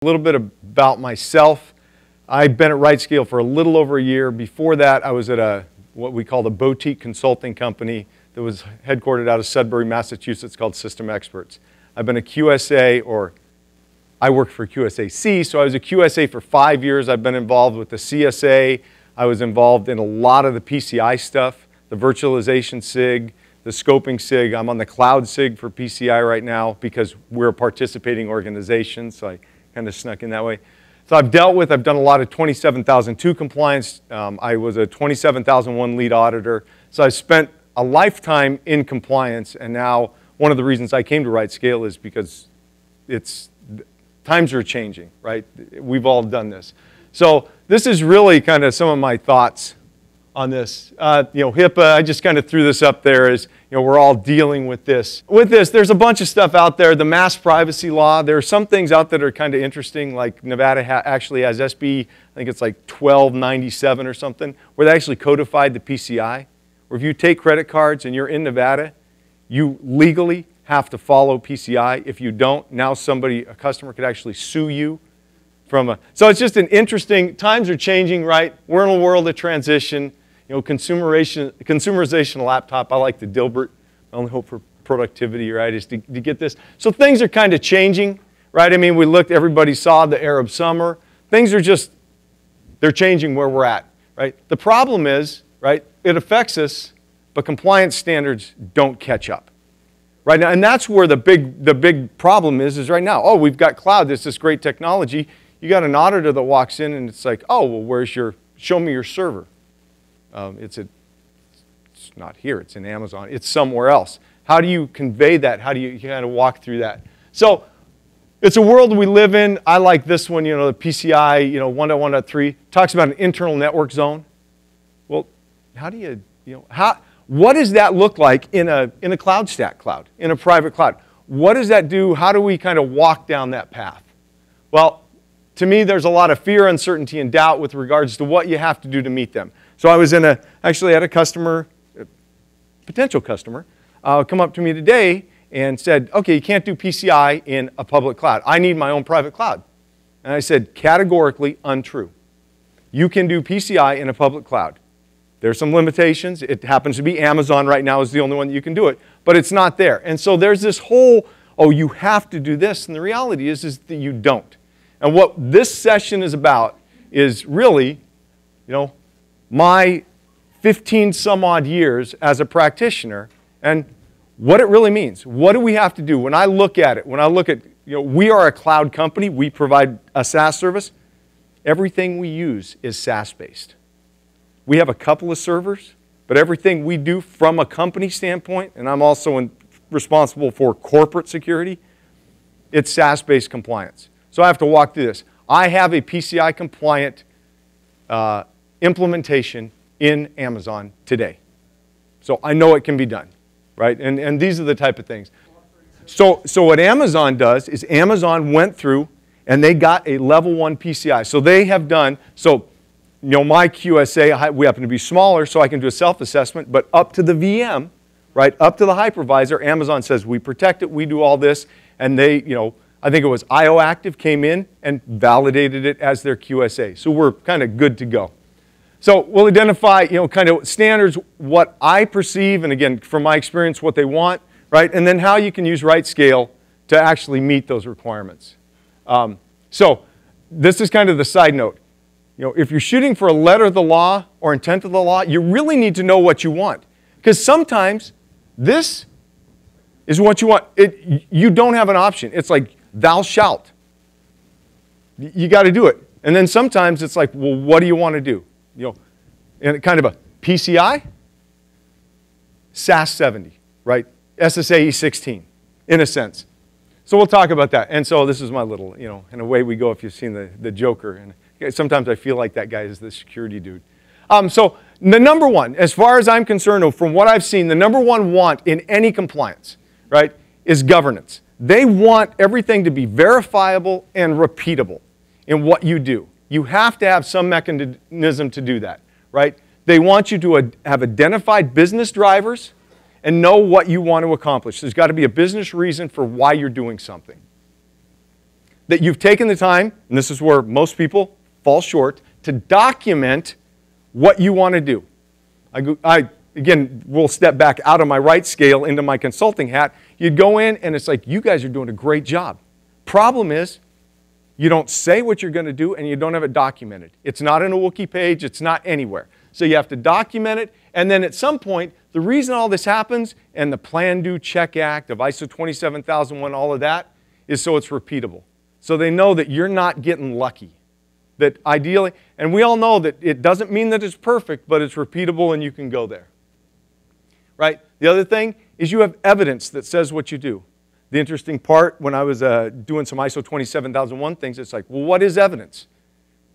A little bit about myself. I've been at RightScale for a little over a year. Before that, I was at what we call a boutique consulting company that was headquartered out of Sudbury, Massachusetts, called System Experts. I've been a QSA, or I worked for QSAC, so I was a QSA for 5 years. I've been involved with the CSA. I was involved in a lot of the PCI stuff, the virtualization SIG, the scoping SIG. I'm on the cloud SIG for PCI right now because we're a participating organization, so I kind of snuck in that way. So I've done a lot of 27002 compliance. I was a 27001 lead auditor. So I've spent a lifetime in compliance, and now one of the reasons I came to RightScale is because times are changing, right? We've all done this. So this is really kind of some of my thoughts on this. HIPAA, I just kind of threw this up there as, we're all dealing with this. With this, there's a bunch of stuff out there. The mass privacy law, there are some things out that are kind of interesting, like Nevada actually has SB, I think it's like 1297 or something, where they actually codified the PCI, where if you take credit cards and you're in Nevada, you legally have to follow PCI. If you don't, now a customer could actually sue you so it's just an interesting, times are changing, right? We're in a world of transition. Consumerization of laptop, I like the Dilbert. My only hope for productivity, right, is to get this. So things are kind of changing, right? I mean, everybody saw the Arab summer. Things are they're changing where we're at, right? The problem is, right, it affects us, but compliance standards don't catch up. Right now, and that's where the big problem is right now. Oh, we've got cloud, there's this great technology. You got an auditor that walks in and it's like, oh, well, show me your server. It's not here, it's in Amazon, it's somewhere else. How do you convey that? How do you kind of walk through that? So it's a world we live in. I like this one, the PCI, 1.1.3 talks about an internal network zone. Well, how do you, what does that look like in a cloud stack cloud, in a private cloud? What does that do? How do we kind of walk down that path? Well, to me, there's a lot of fear, uncertainty, and doubt with regards to what you have to do to meet them. So I was actually had a customer, a potential customer, come up to me today and said, okay, you can't do PCI in a public cloud. I need my own private cloud. And I said, categorically untrue. You can do PCI in a public cloud. There's some limitations. It happens to be Amazon right now is the only one that you can do it, but it's not there. And so there's this whole, oh, you have to do this, and the reality is that you don't. And what this session is about is really, my 15 some odd years as a practitioner and what it really means. What do we have to do? When I look at it, we are a cloud company. We provide a SaaS service. Everything we use is SaaS-based. We have a couple of servers, but everything we do from a company standpoint, and I'm also responsible for corporate security, it's SaaS-based compliance. So I have to walk through this. I have a PCI compliant implementation in Amazon today. So I know it can be done, right? And these are the type of things. So what Amazon does is Amazon went through and they got a level 1 PCI. So they have done, my QSA, we happen to be smaller, so I can do a self-assessment, but up to the VM, right, up to the hypervisor, Amazon says we protect it, we do all this, and they, I think it was IOActive came in and validated it as their QSA. So we're kind of good to go. So we'll identify, kind of standards, what I perceive, and again, from my experience, what they want, right? And then how you can use RightScale to actually meet those requirements. So this is kind of the side note. If you're shooting for a letter of the law or intent of the law, you really need to know what you want. Because sometimes this is what you want. You don't have an option. It's like, thou shalt. You got to do it. And then sometimes it's like, well, what do you want to do? And kind of a PCI, SAS 70, right? SSAE 16, in a sense. So we'll talk about that. And so this is my little, and away we go if you've seen the Joker. And sometimes I feel like that guy is the security dude. So the number one, as far as I'm concerned, from what I've seen, the number one want in any compliance, right, is governance. They want everything to be verifiable and repeatable in what you do. You have to have some mechanism to do that, right? They want you to have identified business drivers and know what you want to accomplish. There's got to be a business reason for why you're doing something. that you've taken the time, and this is where most people fall short, to document what you want to do. Again, we'll step back out of my RightScale into my consulting hat. You'd go in, and it's like, you guys are doing a great job. Problem is, you don't say what you're going to do, and you don't have it documented. It's not in a wiki page. It's not anywhere. So you have to document it, and then at some point, the reason all this happens, and the Plan, Do, Check Act of ISO 27001, all of that, is so it's repeatable. So they know that you're not getting lucky. That ideally, and we all know that it doesn't mean that it's perfect, but it's repeatable and you can go there. Right? The other thing is you have evidence that says what you do. The interesting part, when I was doing some ISO 27001 things, it's like, well, what is evidence?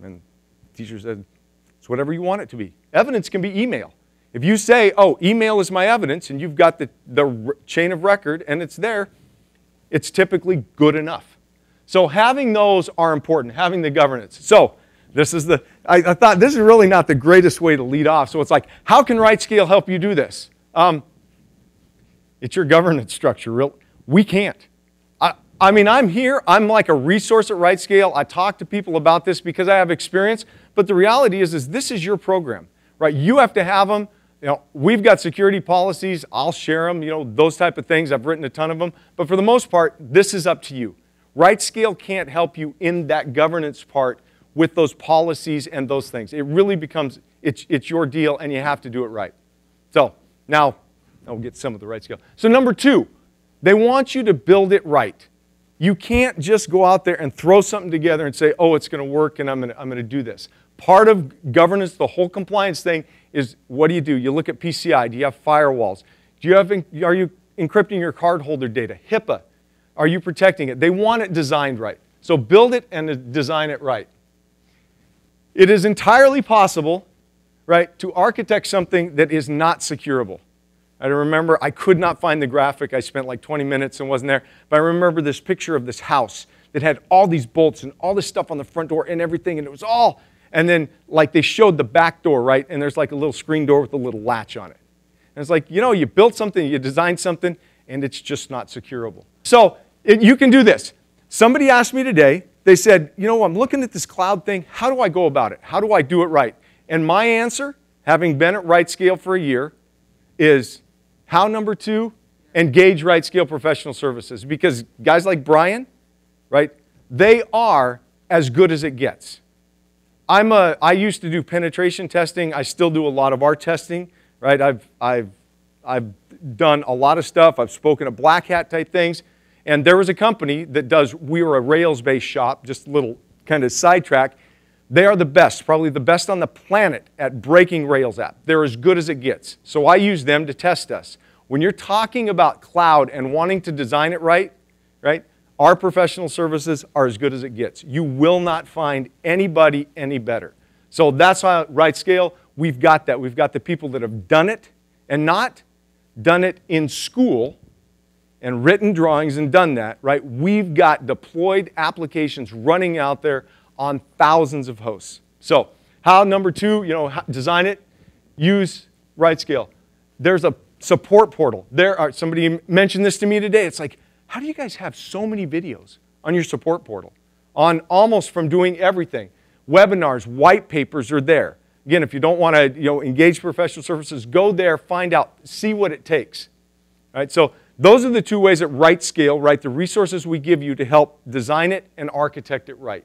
And the teacher said, it's whatever you want it to be. Evidence can be email. If you say, oh, email is my evidence, and you've got the chain of record, and it's there, it's typically good enough. So having those are important, having the governance. So this is I thought this is really not the greatest way to lead off. So it's like, how can RightScale help you do this? It's your governance structure. We can't. I mean, I'm here. I'm like a resource at RightScale. I talk to people about this because I have experience. But the reality is this is your program, right? You have to have them. You know, we've got security policies. I'll share them. You know, those type of things. I've written a ton of them. But for the most part, this is up to you. RightScale can't help you in that governance part with those policies and those things. It really becomes, it's your deal, and you have to do it right. So now, I'll get some of the RightScale. So number 2, they want you to build it right. You can't just go out there and throw something together and say, oh, it's going to work, and I'm going to do this. Part of governance, the whole compliance thing, is what do? You look at PCI. Do you have firewalls? Are you encrypting your cardholder data? HIPAA. Are you protecting it? They want it designed right. So build it and design it right. It is entirely possible, right, to architect something that is not securable. I remember I could not find the graphic. I spent like 20 minutes and wasn't there. But I remember this picture of this house that had all these bolts and all this stuff on the front door and everything, and it was all, and then like they showed the back door, right, and there's like a little screen door with a little latch on it. And it's like, you know, you built something, you designed something, and it's just not securable. So you can do this. Somebody asked me today, they said, you know, I'm looking at this cloud thing. How do I go about it? How do I do it right? And my answer, having been at RightScale for a year, is how, number 2, engage RightScale professional services. Because guys like Brian, right, they are as good as it gets. I used to do penetration testing. I still do a lot of our testing, right? I've done a lot of stuff. I've spoken at Black Hat type things. And there was a company that does, we were a Rails-based shop, just a little kind of sidetrack. They are the best, probably the best on the planet at breaking Rails app. They're as good as it gets. So I use them to test us. When you're talking about cloud and wanting to design it right, our professional services are as good as it gets. You will not find anybody any better. So that's how RightScale, we've got that. We've got the people that have done it and not done it in school and written drawings and done that, right? We've got deployed applications running out there on thousands of hosts. So how, number 2, you know, design it, use RightScale. There's a support portal. Somebody mentioned this to me today. It's like, how do you guys have so many videos on your support portal? On almost from doing everything. Webinars, white papers are there. Again, if you don't want to, you know, engage professional services, go there, find out, see what it takes. Right? So those are the 2 ways at RightScale, right? The resources we give you to help design it and architect it right.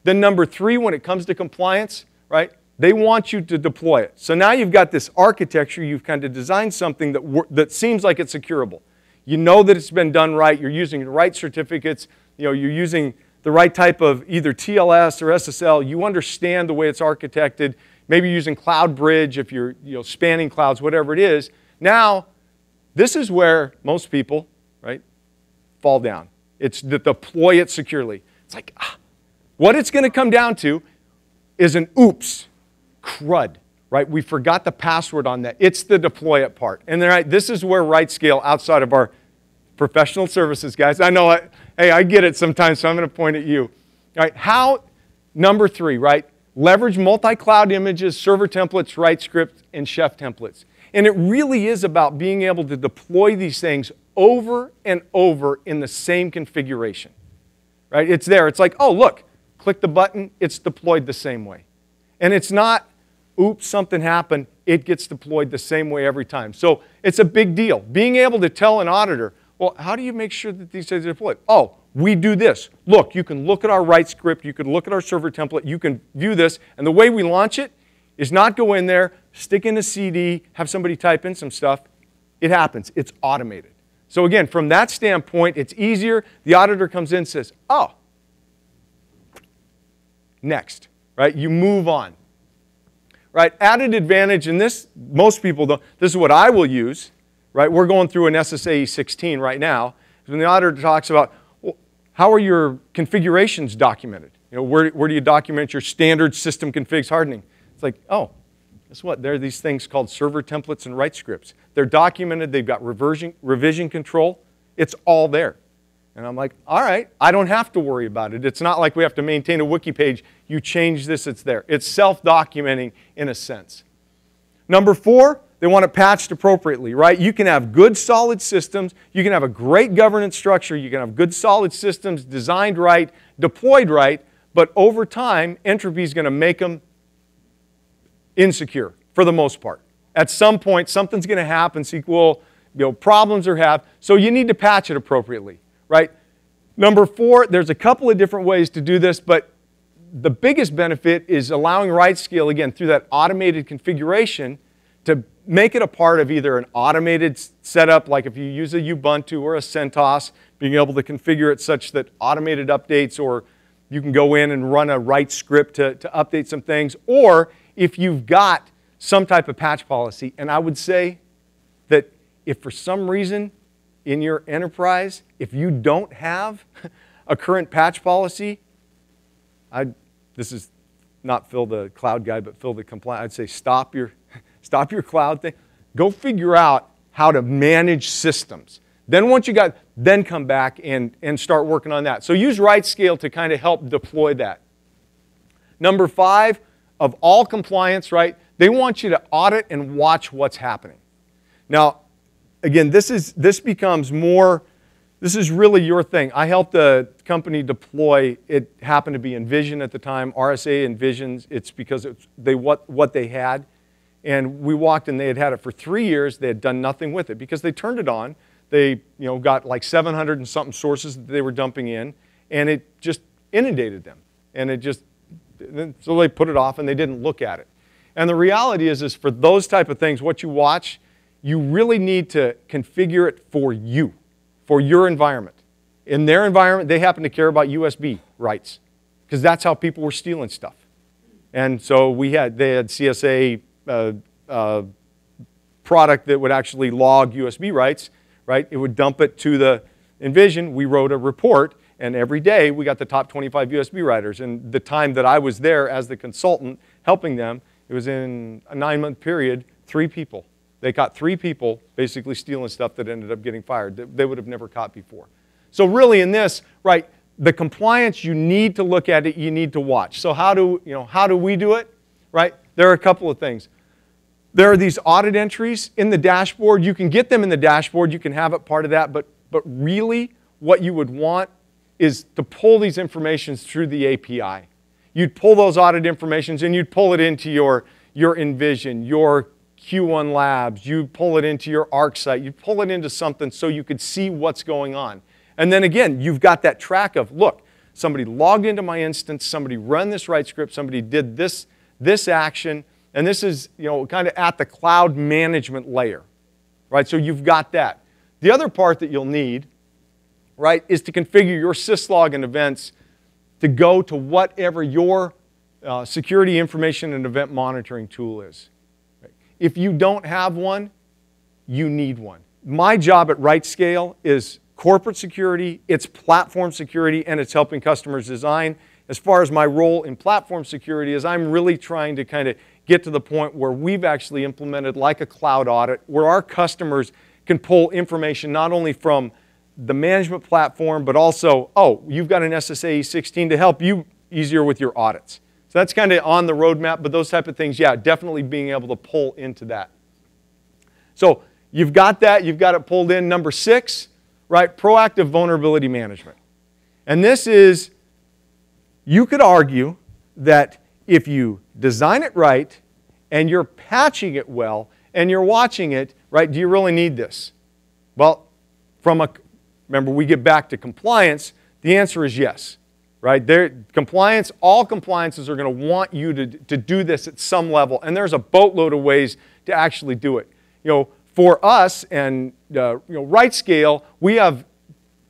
Then number 3, when it comes to compliance, right? They want you to deploy it. So now you've got this architecture. You've kind of designed something that seems like it's securable. You know that it's been done right. You're using the right certificates. You know, you're using the right type of either TLS or SSL. You understand the way it's architected. Maybe you're using Cloud Bridge if you're, you know, spanning clouds, whatever it is. Now, this is where most people, right, fall down. It's to deploy it securely. It's like, what it's going to come down to is an oops, crud, right? We forgot the password on that. It's the deploy it part. And then, right, this is where RightScale, outside of our professional services, guys, I know, hey, I get it sometimes, so I'm going to point at you. All right, how, number 3, right, leverage multi-cloud images, server templates, RightScripts, and chef templates. And it really is about being able to deploy these things over and over in the same configuration. right? It's there. It's like, oh, look, click the button, it's deployed the same way. And it's not, oops, something happened, it gets deployed the same way every time. So it's a big deal. Being able to tell an auditor, well, how do you make sure that these things are deployed? Oh, we do this. Look, you can look at our RightScript, you can look at our server template, you can view this, and the way we launch it is not go in there, stick in a CD, have somebody type in some stuff. It happens. It's automated. So again, from that standpoint, it's easier. The auditor comes in and says, oh, next, right? You move on. Right? Added advantage, and this, most people don't, this is what I will use, right? We're going through an SSAE 16 right now. When the auditor talks about, well, how are your configurations documented? You know, where do you document your standard system configs hardening? It's like, oh, guess what? There are these things called server templates and RightScripts. They're documented, they've got revision control. It's all there. And I'm like, all right, I don't have to worry about it. It's not like we have to maintain a wiki page. You change this, it's there. It's self-documenting in a sense. Number 4, they want it patched appropriately, right? You can have good, solid systems. You can have a great governance structure. You can have good, solid systems designed right, deployed right, but over time, entropy is going to make them insecure for the most part. At some point, something's going to happen, SQL, problems or have, so you need to patch it appropriately. Right? Number 4, there's a couple of different ways to do this, but the biggest benefit is allowing RightScale, again, through that automated configuration, to make it a part of either an automated setup, like if you use a Ubuntu or a CentOS, being able to configure it such that automated updates, or you can go in and run a RightScript to update some things, or if you've got some type of patch policy. And I would say that if for some reason in your enterprise, if you don't have a current patch policy, this is not Phil the cloud guy, but Phil the compliance, I'd say stop your cloud thing. Go figure out how to manage systems. Then once you got, then come back and start working on that. So use RightScale to kind of help deploy that. Number 5, of all compliance, right, they want you to audit and watch what's happening. Now, again, this becomes more, this is really your thing. I helped a company deploy, it happened to be Envision at the time, RSA Envisions. It's because what they had. And we walked and they had it for 3 years. They had done nothing with it because they turned it on. They got like 700 and something sources that they were dumping in, and it just inundated them. And it just, so they put it off and they didn't look at it. And the reality is for those type of things, what you watch, you really need to configure it for you, for your environment. In their environment, they happen to care about USB rights because that's how people were stealing stuff. And so they had CSA product that would actually log USB rights, right? It would dump it to the Envision. We wrote a report, and every day we got the top 25 USB writers. And the time that I was there as the consultant helping them, it was in a 9-month period, 3 people. They caught 3 people basically stealing stuff that ended up getting fired that they would have never caught before. So really in this, right, the compliance, you need to look at it, you need to watch. So how do we do it, right? There are a couple of things. There are these audit entries in the dashboard. You can get them in the dashboard. You can have it part of that. But really what you would want is to pull these informations through the API. You'd pull those audit informations and you'd pull it into your Envision, your Q1 Labs, you pull it into your ArcSight, you pull it into something so you could see what's going on. And then again, you've got that track of, look, somebody logged into my instance, somebody run this RightScript, somebody did this action, and this is kind of at the cloud management layer, right? So you've got that. The other part that you'll need, right, is to configure your syslog and events to go to whatever your security information and event monitoring tool is. If you don't have one, you need one. My job at RightScale is corporate security, it's platform security, and it's helping customers design. As far as my role in platform security is I'm really trying to kind of get to the point where we've actually implemented like a cloud audit where our customers can pull information not only from the management platform, but also, oh, you've got an SSAE 16 to help you easier with your audits. So that's kind of on the roadmap, but those type of things, yeah, definitely being able to pull into that. So you've got that, you've got it pulled in. Number 6, right, proactive vulnerability management. And this is, you could argue that if you design it right and you're patching it well and you're watching it, right, do you really need this? Well, remember we get back to compliance, the answer is yes. Right? All compliances are going to want you to do this at some level, and there's a boatload of ways to actually do it. For us and RightScale, we have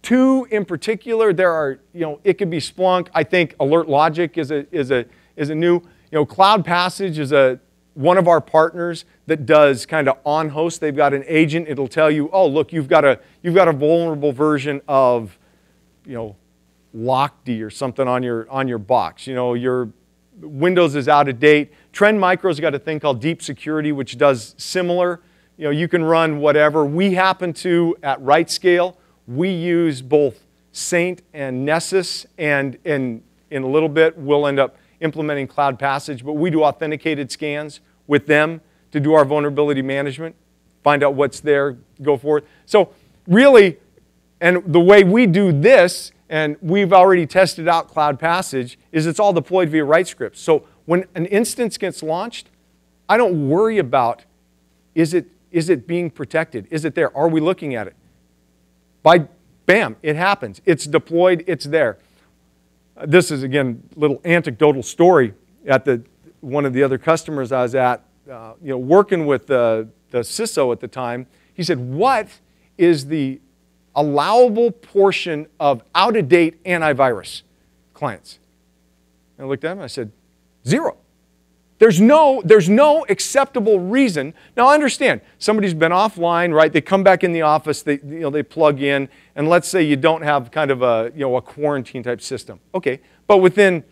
two in particular. There are, it could be Splunk. I think Alert Logic is a new. CloudPassage is one of our partners that does kind of on host. They've got an agent. It'll tell you, oh look, you've got a vulnerable version of, Lockd or something on your box. Your Windows is out of date. Trend Micro's got a thing called Deep Security, which does similar. You can run whatever. We happen to, at RightScale, we use both Saint and Nessus, and in a little bit we'll end up implementing CloudPassage, but we do authenticated scans with them to do our vulnerability management, find out what's there, go forward. So really, and the way we do this, and we've already tested out CloudPassage, is it's all deployed via RightScripts. So when an instance gets launched, I don't worry about, is it being protected? Is it there? Are we looking at it? Bam, it happens. It's deployed, it's there. This is, again, a little anecdotal story at one of the other customers I was at, working with the CISO at the time. He said, what is the allowable portion of out-of-date antivirus clients? And I looked at him and I said, 0. There's no acceptable reason. Now I understand, somebody's been offline, right? They come back in the office, they plug in, and let's say you don't have kind of a quarantine type system. Okay, but within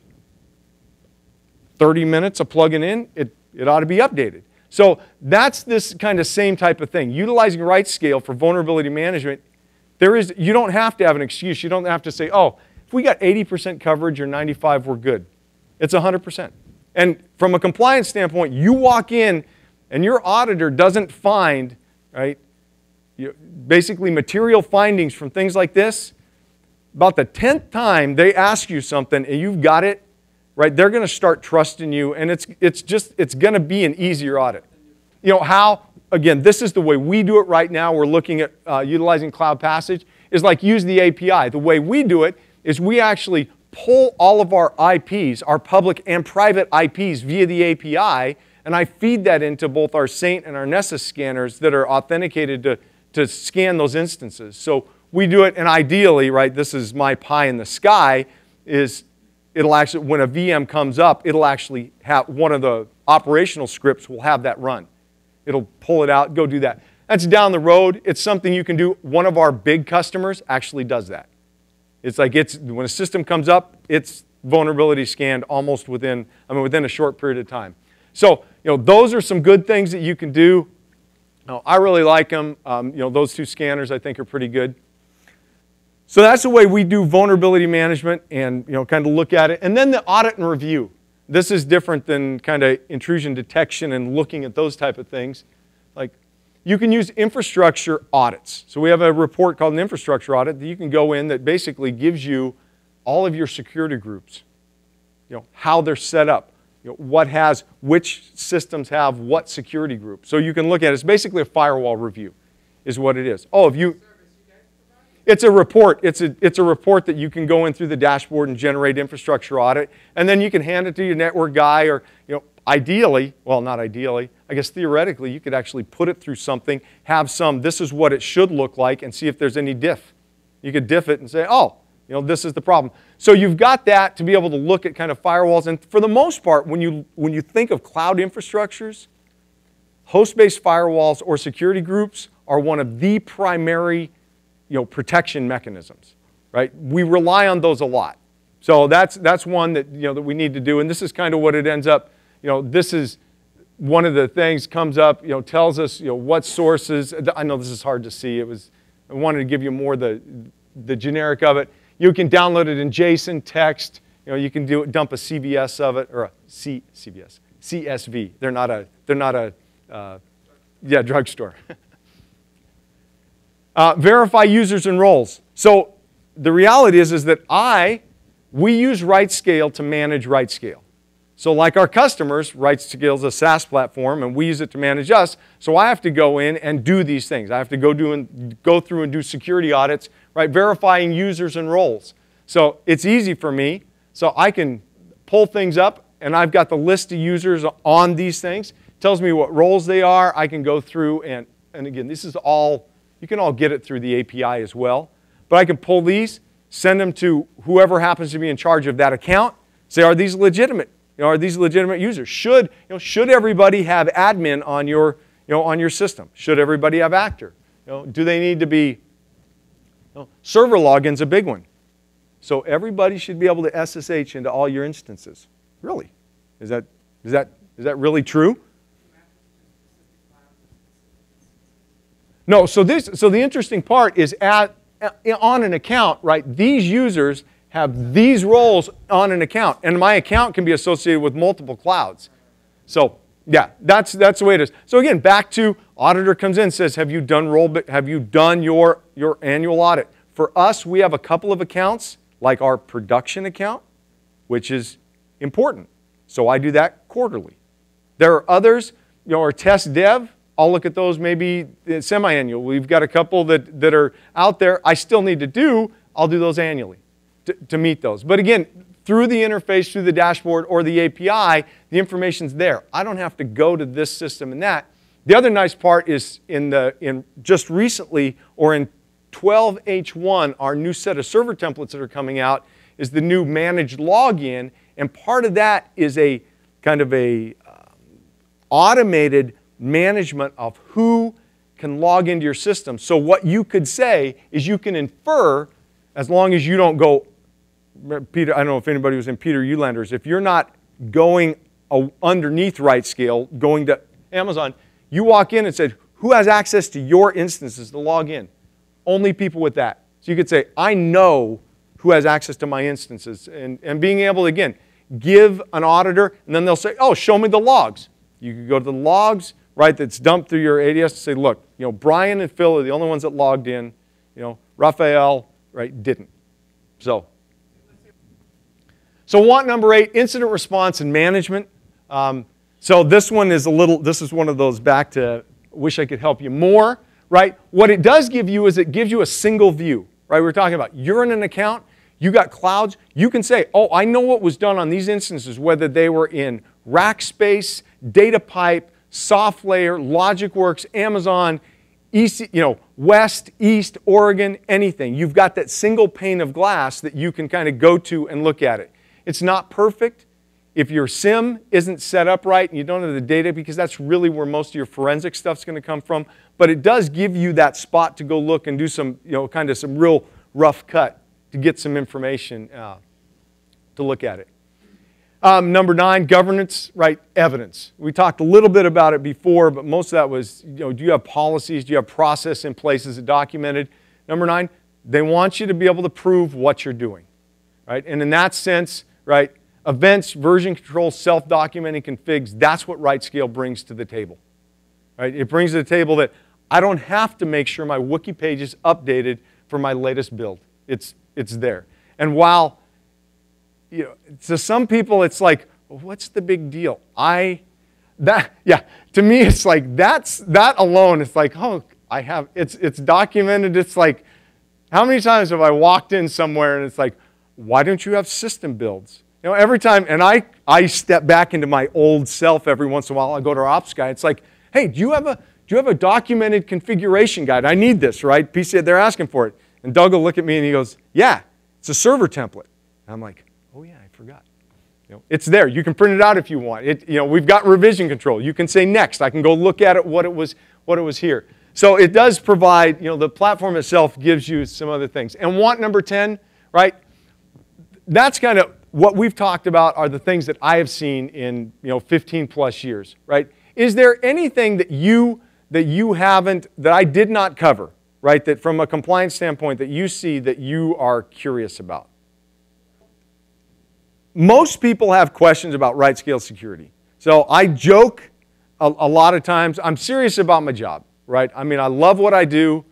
30 minutes of plugging in, it ought to be updated. So that's this kind of same type of thing. Utilizing RightScale for vulnerability management, you don't have to have an excuse. You don't have to say, oh, if we got 80% coverage or 95%, we're good. It's 100%. And from a compliance standpoint, you walk in and your auditor doesn't find, right, basically material findings from things like this. About the 10th time they ask you something and you've got it, right, they're going to start trusting you, and it's going to be an easier audit. How? Again, this is the way we do it right now. We're looking at utilizing CloudPassage, is like use the API. The way we do it is we actually pull all of our IPs, our public and private IPs via the API, and I feed that into both our Saint and our Nessus scanners that are authenticated to scan those instances. So we do it, and ideally, right, this is my pie in the sky, is it'll actually, when a VM comes up, it'll actually have, one of the operational scripts will have that run. It'll pull it out, go do that. That's down the road. It's something you can do. One of our big customers actually does that. It's like when a system comes up, it's vulnerability scanned almost within a short period of time. So, those are some good things that you can do. I really like them. Those two scanners I think are pretty good. So that's the way we do vulnerability management and kind of look at it. And then the audit and review. This is different than kind of intrusion detection and looking at those type of things. Like, you can use infrastructure audits. So we have a report called an infrastructure audit that you can go in that basically gives you all of your security groups, how they're set up, which systems have what security group. So you can look at it. It's basically a firewall review is what it is. Oh, it's a report. It's a report that you can go in through the dashboard and generate infrastructure audit, and then you can hand it to your network guy, or ideally, well, not ideally, I guess theoretically, you could actually put it through something, have this is what it should look like, and see if there's any diff. You could diff it and say, oh, this is the problem. So you've got that to be able to look at kind of firewalls, and for the most part, when you think of cloud infrastructures, host-based firewalls or security groups are one of the primary protection mechanisms, right? We rely on those a lot. So that's one that, that we need to do, and this is kind of what it ends up, this is one of the things comes up, tells us, what sources. I know this is hard to see. I wanted to give you more the generic of it. You can download it in JSON, text, you can dump a CVS of it, or a CSV. They're not a drugstore. Verify users and roles. So the reality is that we use RightScale to manage RightScale. So like our customers, RightScale is a SaaS platform, and we use it to manage us. So I have to go in and do these things. I have to go through and do security audits, right, verifying users and roles. So it's easy for me. So I can pull things up, and I've got the list of users on these things. It tells me what roles they are. I can go through, and again, this is all, you can all get it through the API as well. But I can pull these, send them to whoever happens to be in charge of that account, say, are these legitimate? Are these legitimate users? Should everybody have admin on your system? Should everybody have actor? Do they need to be, server login's a big one. So everybody should be able to SSH into all your instances. Really? Is that really true? No, so the interesting part is on an account, right, these users have these roles on an account, and my account can be associated with multiple clouds. So yeah, that's the way it is. So again, back to auditor comes in and says, have you done your annual audit? For us, we have a couple of accounts, like our production account, which is important. So I do that quarterly. There are others, our test dev, I'll look at those maybe semi-annual. We've got a couple that are out there I still need to do. I'll do those annually to meet those. But again, through the interface, through the dashboard or the API, the information's there. I don't have to go to this system and that. The other nice part is in just recently, or in 12H1, our new set of server templates that are coming out is the new managed login, and part of that is a kind of a automated management of who can log into your system. So what you could say is you can infer, as long as you don't go, Peter, I don't know if anybody was in Peter Eulander's, if you're not going underneath RightScale, going to Amazon, you walk in and said, who has access to your instances to log in? Only people with that. So you could say, I know who has access to my instances. And being able to, again, give an auditor, and then they'll say, oh, show me the logs. You could go to the logs, right, that's dumped through your ADS and say, look, Brian and Phil are the only ones that logged in. Raphael, right, didn't. So want number 8, incident response and management. So this one is this is one of those back to wish I could help you more, right? What it does give you is it gives you a single view, right? We're talking about you're in an account, you got clouds, you can say, oh, I know what was done on these instances, whether they were in Rackspace, DataPipe, SoftLayer, LogicWorks, Amazon, West, East, Oregon, anything. You've got that single pane of glass that you can kind of go to and look at it. It's not perfect. If your SIEM isn't set up right and you don't have the data, because that's really where most of your forensic stuff's going to come from, but it does give you that spot to go look and do some, kind of some real rough cut to get some information to look at it. Number 9, governance, right, evidence. We talked a little bit about it before, but most of that was, do you have policies? Do you have process in place? Is it documented? Number 9, they want you to be able to prove what you're doing, right? And in that sense, right, events, version control, self-documenting configs, that's what RightScale brings to the table, right? It brings to the table that I don't have to make sure my wiki page is updated for my latest build. It's there. And while to some people, it's like, well, what's the big deal? To me, it's like, that alone, it's like, oh, it's documented. It's like, how many times have I walked in somewhere and it's like, why don't you have system builds? Every time, and I step back into my old self every once in a while. I go to our ops guy. It's like, hey, do you have a documented configuration guide? I need this, right? PC, they're asking for it. And Doug will look at me and he goes, yeah, it's a server template. And I'm like, oh yeah, I forgot. It's there. You can print it out if you want. We've got revision control. You can say next. I can go look at it, what it was here. So it does provide, the platform itself gives you some other things. And want number 10, right? That's kind of what we've talked about are the things that I have seen in 15 plus years, right? Is there anything that you haven't, that I did not cover, right? That from a compliance standpoint that you see that you are curious about? Most people have questions about RightScale Security. So I joke a lot of times. I'm serious about my job, right? I mean, I love what I do,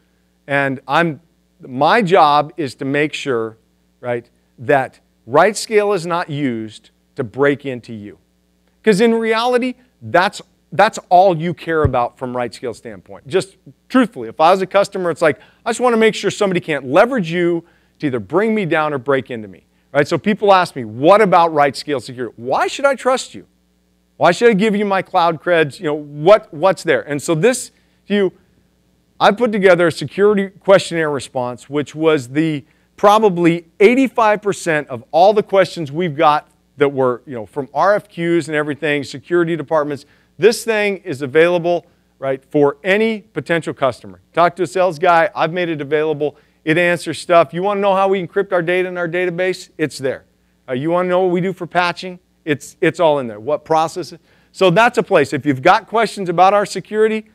and I'm my job is to make sure, right, that RightScale is not used to break into you. Because in reality, that's all you care about from RightScale standpoint. Just truthfully, if I was a customer, it's like, I just want to make sure somebody can't leverage you to either bring me down or break into me. Right? So people ask me, what about RightScale Security? Why should I trust you? Why should I give you my cloud creds? You know, what's there? And so this, I put together a security questionnaire response, which was the probably 85% of all the questions we've got that were, from RFQs and everything, security departments. This thing is available, right, for any potential customer. Talk to a sales guy. I've made it available. It answers stuff. You want to know how we encrypt our data in our database? It's there. You want to know what we do for patching? It's all in there. What processes? So that's a place. If you've got questions about our security,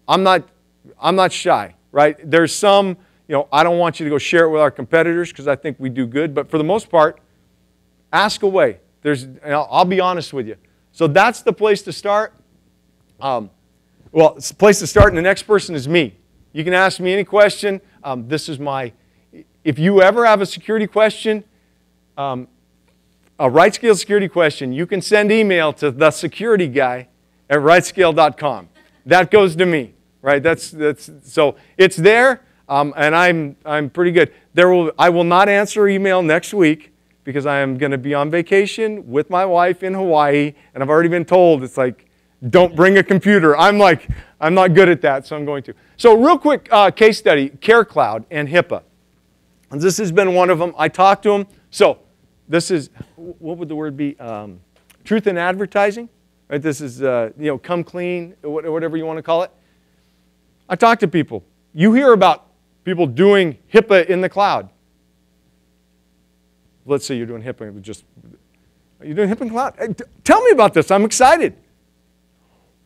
I'm not shy, right? There's some, I don't want you to go share it with our competitors because I think we do good. But for the most part, ask away. I'll be honest with you. So that's the place to start. Well, it's the place to start, and the next person is me. You can ask me any question. If you ever have a security question, a RightScale security question, you can send email to the security guy at rightscale.com. That goes to me, right? So it's there, and I'm pretty good. I will not answer email next week because I am going to be on vacation with my wife in Hawaii, and I've already been told it's like, don't bring a computer. I'm not good at that, so I'm going to. So real quick case study, CareCloud and HIPAA. And this has been one of them. I talked to them. So this is, what would the word be? Truth in advertising. Right? This is, come clean, whatever you want to call it. I talk to people. You hear about people doing HIPAA in the cloud. Let's say you're doing HIPAA. Are you doing HIPAA in the cloud? Tell me about this. I'm excited.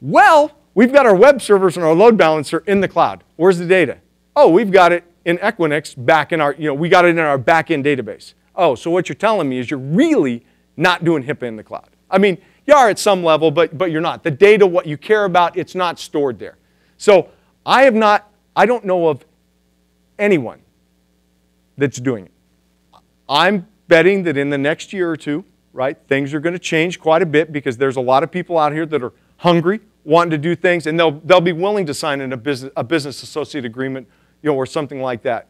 Well, we've got our web servers and our load balancer in the cloud. Where's the data? Oh, we've got it in Equinix back in our, we got it in our back-end database. Oh, so what you're telling me is you're really not doing HIPAA in the cloud. I mean, you are at some level, but you're not. The data, what you care about, it's not stored there. So I don't know of anyone that's doing it. I'm betting that in the next year or two, right, things are going to change quite a bit because there's a lot of people out here that are hungry, wanting to do things, and they'll be willing to sign in a business associate agreement, or something like that.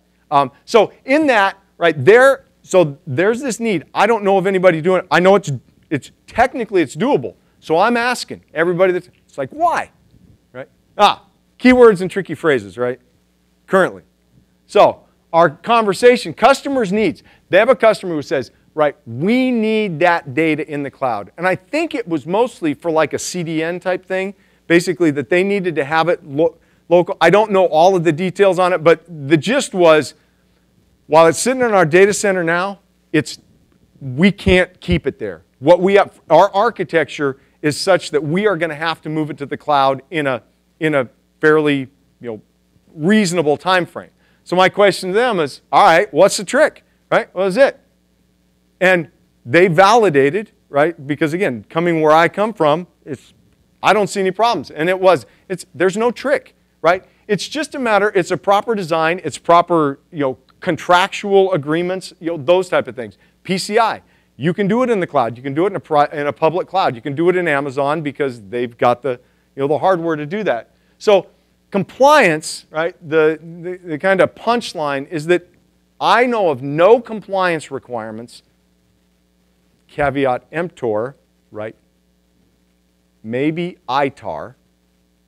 So in that, right there, so there's this need. I don't know of anybody doing it. I know it's technically it's doable. So I'm asking everybody it's like, why? Right? Keywords and tricky phrases, right? Currently. So our conversation, customers' needs. They have a customer who says, right, we need that data in the cloud. And I think it was mostly for like a CDN type thing, basically that they needed to have it local. I don't know all of the details on it, but the gist was, while it's sitting in our data center now, we can't keep it there. What we have, our architecture is such that we are going to have to move it to the cloud in a fairly reasonable time frame. So my question to them is, all right, what's the trick? Right? What is it? And they validated, right? Because again, coming where I come from, I don't see any problems. And there's no trick, right? It's just a matter, it's a proper design, it's proper, contractual agreements, those type of things. PCI, you can do it in the cloud. You can do it in a public cloud. You can do it in Amazon because they've got the hardware to do that. So compliance, right? The kind of punchline is that I know of no compliance requirements. Caveat emptor, right? Maybe ITAR,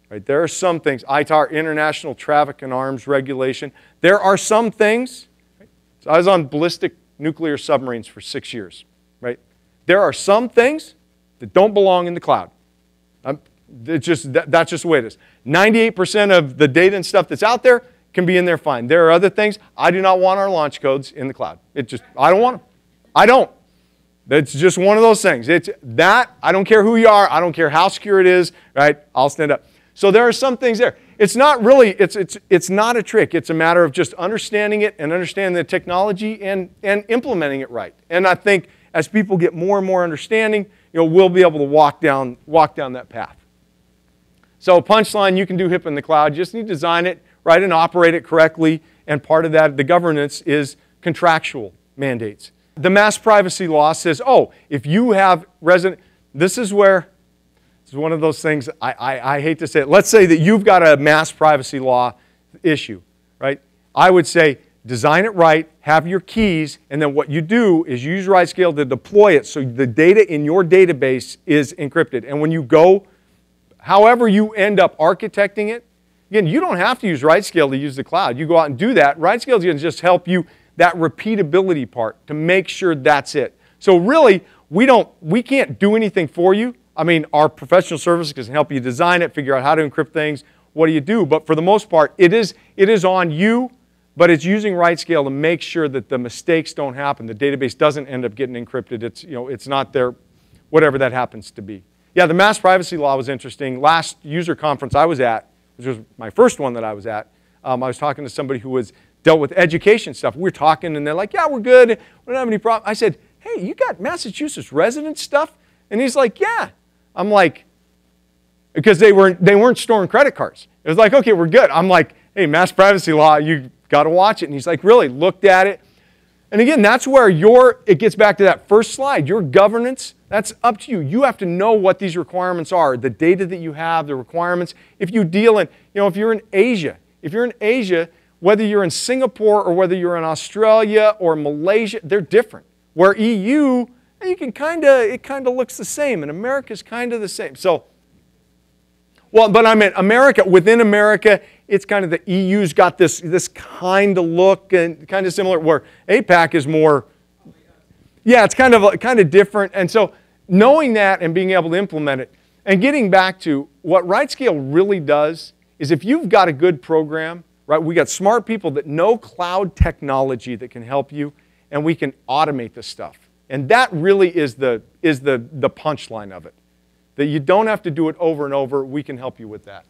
right? There are some things, ITAR, International Traffic in Arms Regulation. There are some things, right? So I was on ballistic nuclear submarines for 6 years, right? There are some things that don't belong in the cloud. That's just the way it is. 98% of the data and stuff that's out there can be in there fine. There are other things. I do not want our launch codes in the cloud. I don't want them. I don't. It's just one of those things. I don't care who you are. I don't care how secure it is, right? I'll stand up. So there are some things there. It's not really, it's not a trick. It's a matter of just understanding it and understanding the technology and implementing it right. And I think as people get more and more understanding, we'll be able to walk down that path. So punchline, you can do HIPAA in the cloud. You just need to design it, right, and operate it correctly. And part of that, the governance, is contractual mandates. The mass privacy law says, oh, if you have resident, this is one of those things, I hate to say it. Let's say that you've got a mass privacy law issue, right? I would say, design it right, have your keys, and then what you do is use RightScale to deploy it so the data in your database is encrypted. And when you go, however you end up architecting it, again, you don't have to use RightScale to use the cloud. You go out and do that. RightScale is going to just help you, that repeatability part, to make sure that's it. So really, we can't do anything for you. I mean, our professional services can help you design it, figure out how to encrypt things, what do you do? But for the most part, it is on you. But it's using RightScale to make sure that the mistakes don't happen. The database doesn't end up getting encrypted. It's not there, whatever that happens to be. Yeah, the mass privacy law was interesting. Last user conference I was at, which was my first one that I was at, I was talking to somebody who dealt with education stuff. We were talking, and they're like, yeah, we're good. We don't have any problem. I said, hey, you got Massachusetts resident stuff? And he's like, yeah. I'm like, because they weren't storing credit cards. It was like, okay, we're good. I'm like, hey, mass privacy law, you got to watch it. And he's like, really? Looked at it. And again, that's where it gets back to that first slide. Your governance, that's up to you. You have to know what these requirements are, the data that you have, the requirements. If you deal in, if you're in Asia, whether you're in Singapore or whether you're in Australia or Malaysia, they're different. Where EU, it kind of looks the same, and America's kind of the same. So, well, but I meant America, within America, it's kind of the EU's got this kind of look and kind of similar, where APAC is more, yeah, it's kind of different. And so knowing that and being able to implement it, and getting back to what RightScale really does is, if you've got a good program, right, we got smart people that know cloud technology that can help you, and we can automate this stuff. And that really is the punchline of it. That you don't have to do it over and over. We can help you with that.